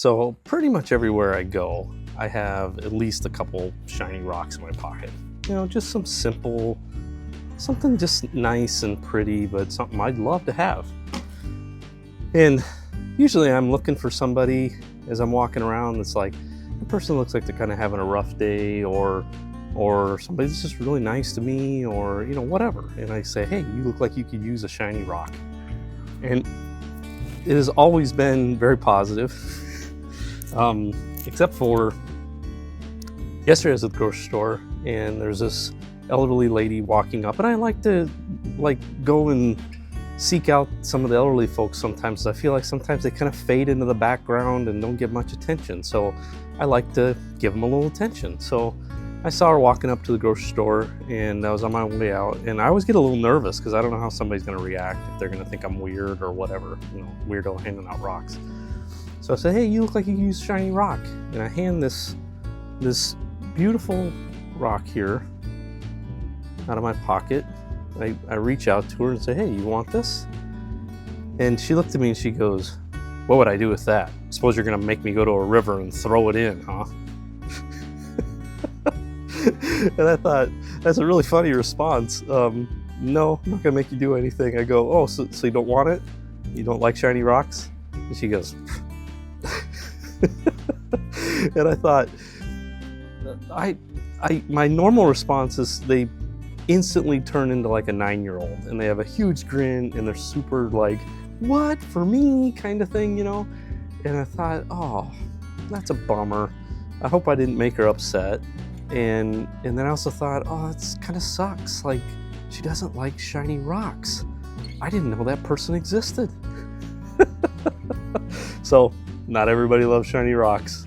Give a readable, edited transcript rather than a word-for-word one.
So pretty much everywhere I go, I have at least a couple shiny rocks in my pocket. Just some simple, something just nice and pretty, but something I'd love to have. And usually I'm looking for somebody as I'm walking around that's like, the person looks like they're kind of having a rough day, or somebody that's just really nice to me, or whatever. And I say, hey, you look like you could use a shiny rock. And it has always been very positive. Except for yesterday I was at the grocery store and there's this elderly lady walking up, and I like to go and seek out some of the elderly folks sometimes. I feel like sometimes they kind of fade into the background and don't get much attention, so I like to give them a little attention. So I saw her walking up to the grocery store and I was on my way out, and I always get a little nervous because I don't know how somebody's going to react, if they're going to think I'm weird or whatever, weirdo handing out rocks. So I said, hey, you look like you can use a shiny rock. And I hand this beautiful rock here out of my pocket. I reach out to her and say, hey, you want this? And she looked at me and she goes, what would I do with that? Suppose you're going to make me go to a river and throw it in, huh? And I thought, that's a really funny response. No, I'm not going to make you do anything. I go, oh, so you don't want it? You don't like shiny rocks? And she goes, and I thought, my normal response is they instantly turn into like a 9-year-old, and they have a huge grin and they're super like, what, for me, kind of thing, And I thought, oh, that's a bummer. I hope I didn't make her upset. And then I also thought, oh, it's kind of sucks. Like, she doesn't like shiny rocks. I didn't know that person existed. So, not everybody loves shiny rocks.